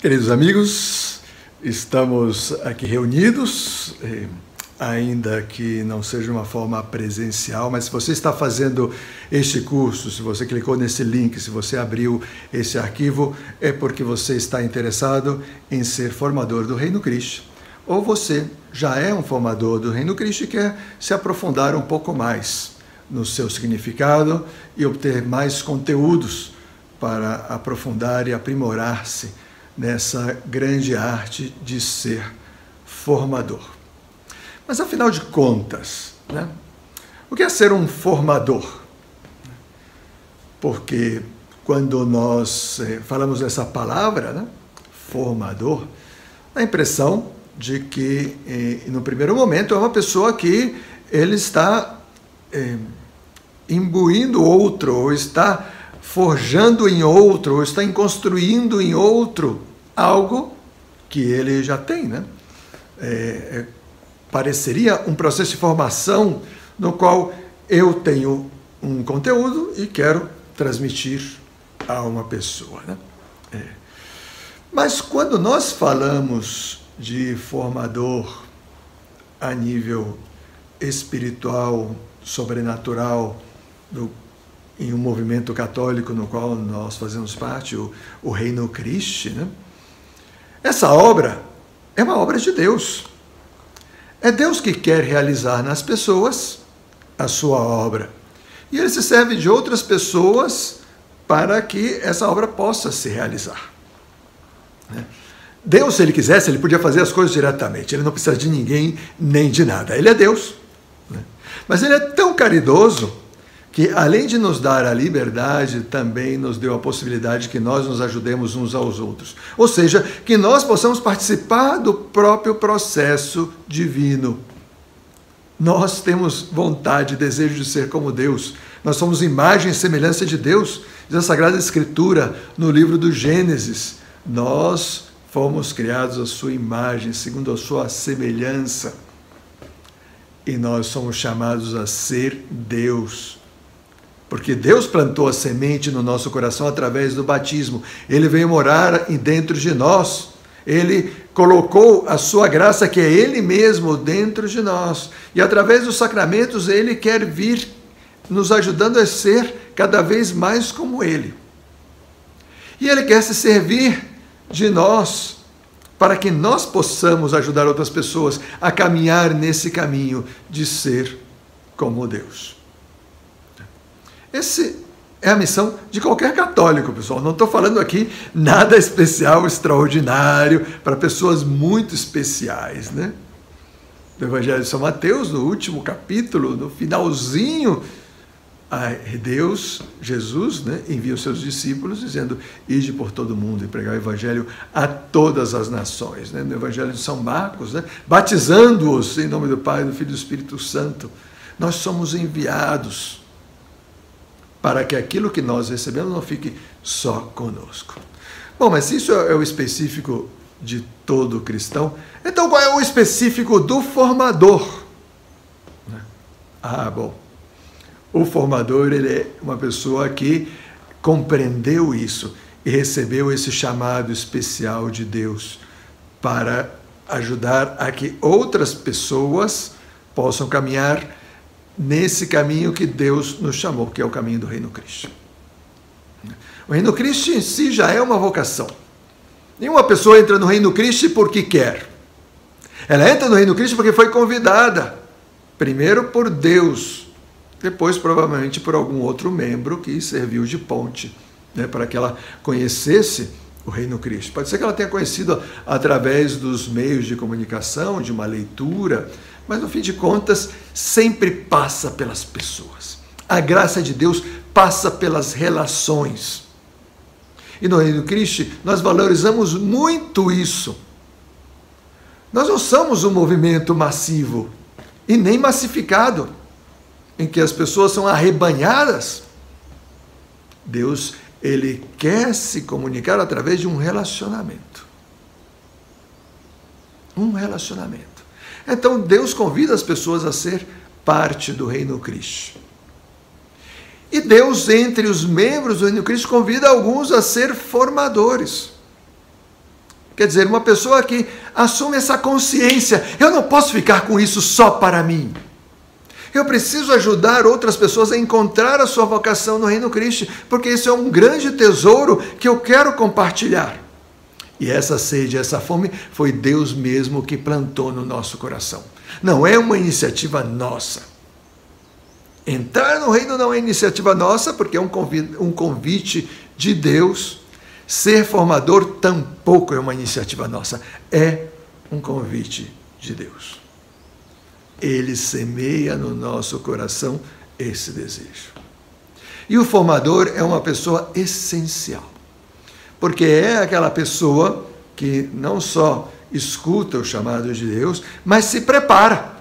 Queridos amigos, estamos aqui reunidos, ainda que não seja uma forma presencial, mas se você está fazendo este curso, se você clicou nesse link, se você abriu esse arquivo, é porque você está interessado em ser formador do Reino Cristo. Ou você já é um formador do Reino Cristo e quer se aprofundar um pouco mais no seu significado e obter mais conteúdos para aprofundar e aprimorar-se nessa grande arte de ser formador. Mas afinal de contas, né, o que é ser um formador? Porque quando nós falamos dessa palavra, né, formador, dá a impressão de que, no primeiro momento, é uma pessoa que ele está imbuindo outro, ou está forjando em outro, ou está construindo em outro algo que ele já tem, né? Pareceria um processo de formação no qual eu tenho um conteúdo e quero transmitir a uma pessoa, né? Mas quando nós falamos de formador a nível espiritual, sobrenatural, em um movimento católico no qual nós fazemos parte, o Reino Cristo, né? Essa obra é uma obra de Deus. É Deus que quer realizar nas pessoas a sua obra. E ele se serve de outras pessoas para que essa obra possa se realizar. Deus, se ele quisesse, ele podia fazer as coisas diretamente. Ele não precisa de ninguém nem de nada. Ele é Deus. Mas ele é tão caridoso que, além de nos dar a liberdade, também nos deu a possibilidade que nós nos ajudemos uns aos outros. Ou seja, que nós possamos participar do próprio processo divino. Nós temos vontade, desejo de ser como Deus. Nós somos imagem e semelhança de Deus. Diz a Sagrada Escritura, no livro do Gênesis, nós fomos criados à sua imagem, segundo a sua semelhança. E nós somos chamados a ser Deus. Porque Deus plantou a semente no nosso coração através do batismo. Ele veio morar dentro de nós. Ele colocou a sua graça, que é Ele mesmo, dentro de nós. E através dos sacramentos, Ele quer vir nos ajudando a ser cada vez mais como Ele. E Ele quer se servir de nós para que nós possamos ajudar outras pessoas a caminhar nesse caminho de ser como Deus. Essa é a missão de qualquer católico, pessoal. Não estou falando aqui nada especial, extraordinário, para pessoas muito especiais, né? Do Evangelho de São Mateus, no último capítulo, no finalzinho, Deus, Jesus, né, envia os seus discípulos dizendo: ide por todo mundo e pregar o Evangelho a todas as nações. Né? No Evangelho de São Marcos, né, batizando-os em nome do Pai, do Filho e do Espírito Santo. Nós somos enviados para que aquilo que nós recebemos não fique só conosco. Bom, mas isso é o específico de todo cristão. Então, qual é o específico do formador? Bom, o formador, ele é uma pessoa que compreendeu isso e recebeu esse chamado especial de Deus para ajudar a que outras pessoas possam caminhar nesse caminho que Deus nos chamou, que é o caminho do Reino Cristo. O Reino Cristo em si já é uma vocação. Nenhuma pessoa entra no Reino Cristo porque quer. Ela entra no Reino Cristo porque foi convidada, primeiro por Deus, depois provavelmente por algum outro membro que serviu de ponte, né, para que ela conhecesse o Reino Cristo. Pode ser que ela tenha conhecido através dos meios de comunicação, de uma leitura, mas no fim de contas sempre passa pelas pessoas. A graça de Deus passa pelas relações. E no Reino Cristo nós valorizamos muito isso. Nós não somos um movimento massivo e nem massificado, em que as pessoas são arrebanhadas. Deus, ele quer se comunicar através de um relacionamento. Um relacionamento. Então, Deus convida as pessoas a ser parte do Reino Cristo. E Deus, entre os membros do Reino Cristo, convida alguns a ser formadores. Quer dizer, uma pessoa que assume essa consciência, eu não posso ficar com isso só para mim. Eu preciso ajudar outras pessoas a encontrar a sua vocação no Reino Cristo, porque isso é um grande tesouro que eu quero compartilhar. E essa sede, essa fome, foi Deus mesmo que plantou no nosso coração. Não é uma iniciativa nossa. Entrar no reino não é iniciativa nossa, porque é um convite de Deus. Ser formador tampouco é uma iniciativa nossa. É um convite de Deus. Ele semeia no nosso coração esse desejo. E o formador é uma pessoa essencial, porque é aquela pessoa que não só escuta o chamado de Deus, mas se prepara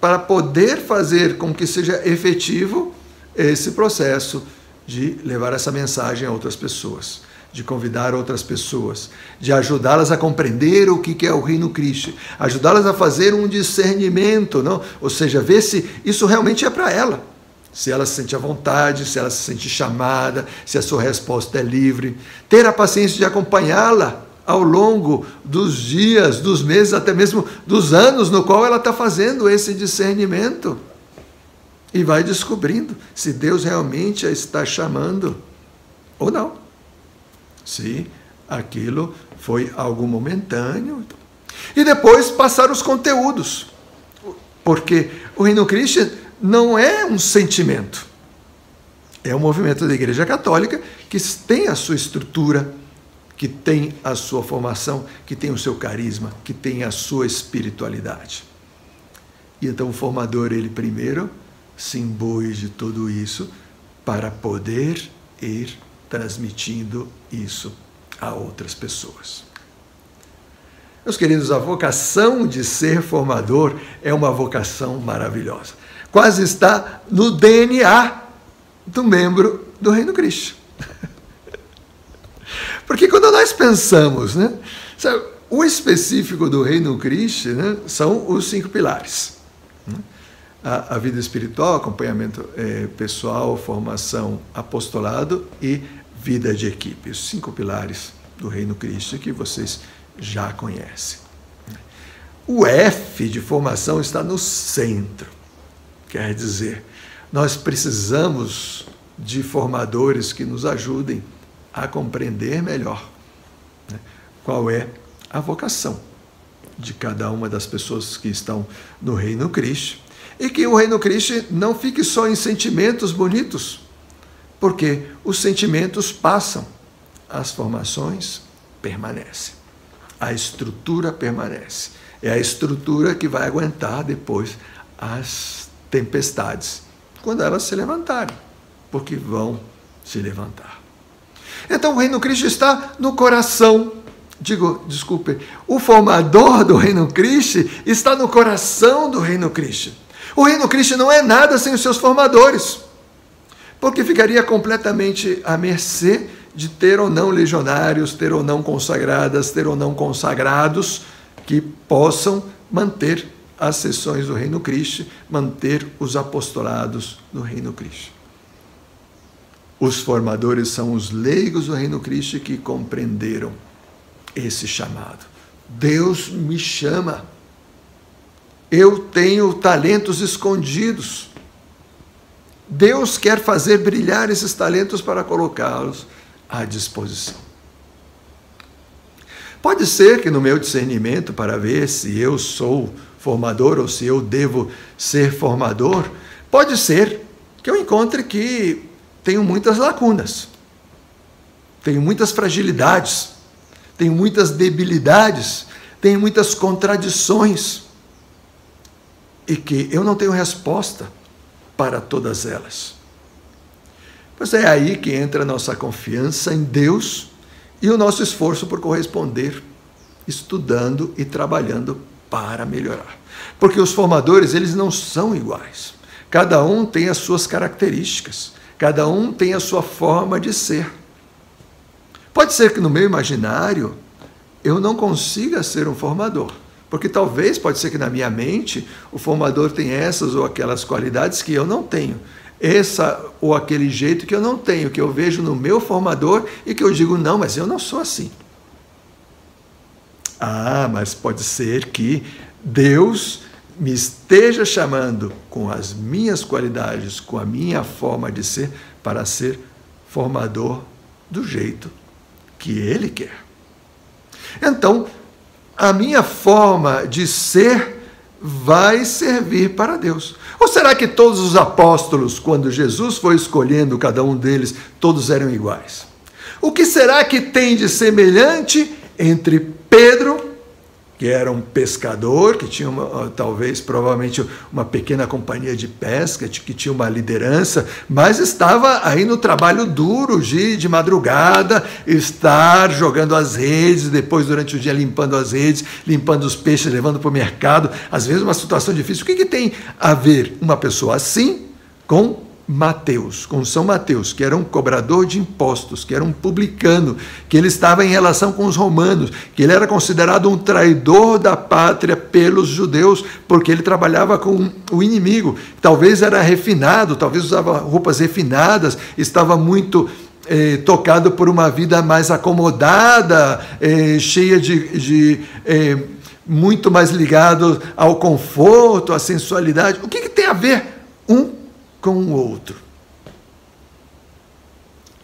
para poder fazer com que seja efetivo esse processo de levar essa mensagem a outras pessoas, de convidar outras pessoas, de ajudá-las a compreender o que é o Reino Cristo, ajudá-las a fazer um discernimento, não? Ou seja, ver se isso realmente é para ela, se ela se sente à vontade, se ela se sente chamada, se a sua resposta é livre, ter a paciência de acompanhá-la ao longo dos dias, dos meses, até mesmo dos anos no qual ela está fazendo esse discernimento, e vai descobrindo se Deus realmente a está chamando ou não. Se aquilo foi algo momentâneo. E depois passar os conteúdos. Porque o Reino Cristo não é um sentimento. É um movimento da Igreja Católica que tem a sua estrutura, que tem a sua formação, que tem o seu carisma, que tem a sua espiritualidade. E então o formador, ele primeiro se imbui de tudo isso para poder ir transmitindo isso a outras pessoas. Meus queridos, a vocação de ser formador é uma vocação maravilhosa. Quase está no DNA do membro do Reino Cristo. Porque quando nós pensamos, né, sabe, o específico do Reino Cristo, né, são os 5 pilares. A vida espiritual, acompanhamento pessoal, formação, apostolado e vida de equipe, os 5 pilares do Reino Cristo que vocês já conhecem. O F de formação está no centro, quer dizer, nós precisamos de formadores que nos ajudem a compreender melhor, né, qual é a vocação de cada uma das pessoas que estão no Reino Cristo, e que o Reino Cristo não fique só em sentimentos bonitos, porque os sentimentos passam, as formações permanecem, a estrutura permanece. É a estrutura que vai aguentar depois as tempestades, quando elas se levantarem, porque vão se levantar. Então o Reino Cristo está no coração, o formador do Reino Cristo está no coração do Reino Cristo. O Reino Cristo não é nada sem os seus formadores, porque ficaria completamente à mercê de ter ou não legionários, ter ou não consagradas, ter ou não consagrados que possam manter as sessões do Reino Cristo, manter os apostolados do Reino Cristo. Os formadores são os leigos do Reino Cristo que compreenderam esse chamado. Deus me chama. Eu tenho talentos escondidos. Deus quer fazer brilhar esses talentos para colocá-los à disposição. Pode ser que no meu discernimento, para ver se eu sou formador ou se eu devo ser formador, pode ser que eu encontre que tenho muitas lacunas, tenho muitas fragilidades, tenho muitas debilidades, tenho muitas contradições, e que eu não tenho resposta para todas elas. Pois é aí que entra a nossa confiança em Deus e o nosso esforço por corresponder, estudando e trabalhando para melhorar. Porque os formadores, eles não são iguais. Cada um tem as suas características, cada um tem a sua forma de ser. Pode ser que no meu imaginário eu não consiga ser um formador, porque talvez, pode ser que na minha mente, o formador tem essas ou aquelas qualidades que eu não tenho. Essa ou aquele jeito que eu não tenho, que eu vejo no meu formador e que eu digo, não, mas eu não sou assim. Ah, mas pode ser que Deus me esteja chamando com as minhas qualidades, com a minha forma de ser, para ser formador do jeito que Ele quer. Então, a minha forma de ser vai servir para Deus. Ou será que todos os apóstolos, quando Jesus foi escolhendo cada um deles, todos eram iguais? O que será que tem de semelhante entre Pedro, que era um pescador, que tinha provavelmente uma pequena companhia de pesca, que tinha uma liderança, mas estava aí no trabalho duro de madrugada, estar jogando as redes, depois durante o dia limpando as redes, limpando os peixes, levando para o mercado, às vezes uma situação difícil. O que tem a ver uma pessoa assim com Mateus, com São Mateus, que era um cobrador de impostos, que era um publicano, que ele estava em relação com os romanos, que ele era considerado um traidor da pátria pelos judeus, porque ele trabalhava com o inimigo, talvez era refinado, talvez usava roupas refinadas, estava muito tocado por uma vida mais acomodada, cheia de muito mais ligado ao conforto, à sensualidade. O que tem a ver um com o outro?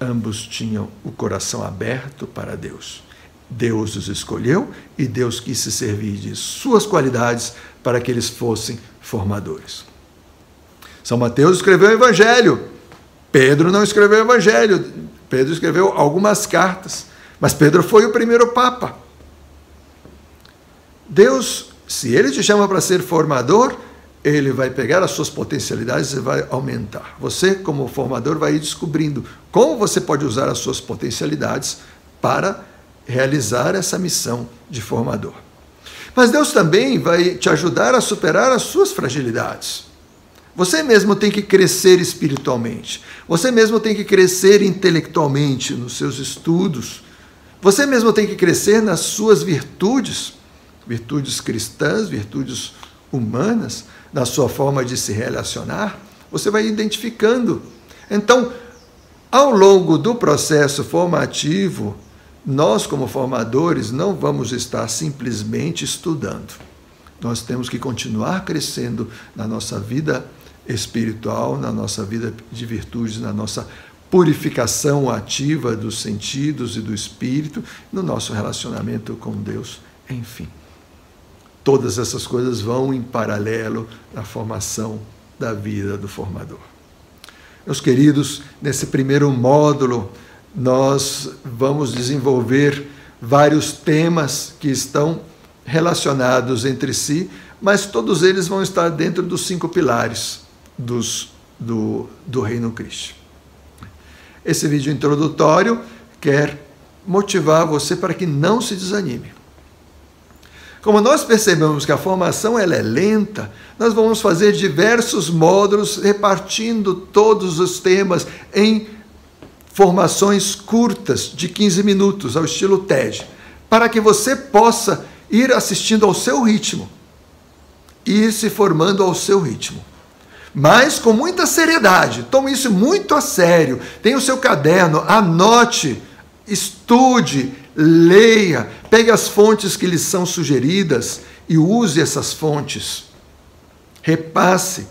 Ambos tinham o coração aberto para Deus. Deus os escolheu e Deus quis se servir de suas qualidades para que eles fossem formadores. São Mateus escreveu o Evangelho. Pedro não escreveu o Evangelho. Pedro escreveu algumas cartas. Mas Pedro foi o primeiro Papa. Deus, se Ele te chama para ser formador, Ele vai pegar as suas potencialidades e vai aumentar. Você, como formador, vai ir descobrindo como você pode usar as suas potencialidades para realizar essa missão de formador. Mas Deus também vai te ajudar a superar as suas fragilidades. Você mesmo tem que crescer espiritualmente. Você mesmo tem que crescer intelectualmente nos seus estudos. Você mesmo tem que crescer nas suas virtudes, virtudes cristãs, virtudes humanas, na sua forma de se relacionar. Você vai identificando. Então, ao longo do processo formativo, nós, como formadores, não vamos estar simplesmente estudando. Nós temos que continuar crescendo na nossa vida espiritual, na nossa vida de virtudes, na nossa purificação ativa dos sentidos e do espírito, no nosso relacionamento com Deus, enfim. Todas essas coisas vão em paralelo na formação da vida do formador. Meus queridos, nesse primeiro módulo, nós vamos desenvolver vários temas que estão relacionados entre si, mas todos eles vão estar dentro dos 5 pilares do Reino Cristo. Esse vídeo introdutório quer motivar você para que não se desanime. Como nós percebemos que a formação ela é lenta, nós vamos fazer diversos módulos repartindo todos os temas em formações curtas de 15 minutos, ao estilo TED, para que você possa ir assistindo ao seu ritmo, ir se formando ao seu ritmo. Mas com muita seriedade, tome isso muito a sério, tenha o seu caderno, anote, estude, leia, pegue as fontes que lhes são sugeridas e use essas fontes. Repasse,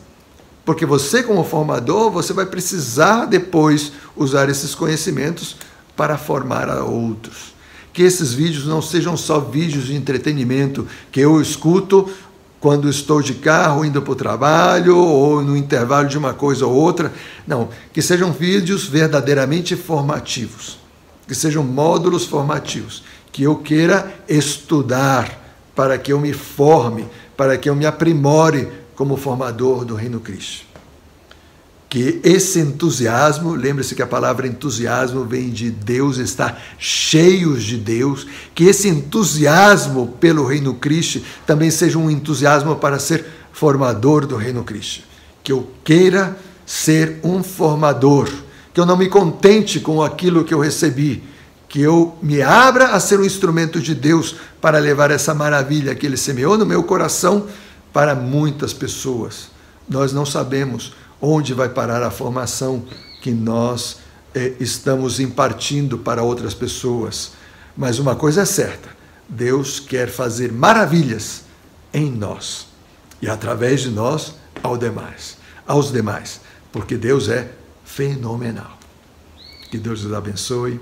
porque você, como formador, você vai precisar depois usar esses conhecimentos para formar a outros. Que esses vídeos não sejam só vídeos de entretenimento que eu escuto quando estou de carro indo para o trabalho ou no intervalo de uma coisa ou outra. Não, que sejam vídeos verdadeiramente formativos. Que sejam módulos formativos, que eu queira estudar, para que eu me forme, para que eu me aprimore como formador do Reino Cristo. Que esse entusiasmo, lembre-se que a palavra entusiasmo vem de Deus, está cheios de Deus, que esse entusiasmo pelo Reino Cristo também seja um entusiasmo para ser formador do Reino Cristo. Que eu queira ser um formador, que eu não me contente com aquilo que eu recebi, que eu me abra a ser um instrumento de Deus para levar essa maravilha que Ele semeou no meu coração para muitas pessoas. Nós não sabemos onde vai parar a formação que nós estamos impartindo para outras pessoas, mas uma coisa é certa, Deus quer fazer maravilhas em nós e através de nós aos demais, porque Deus é fenomenal. Que Deus os abençoe,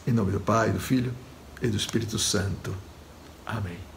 em nome do Pai, do Filho e do Espírito Santo. Amém.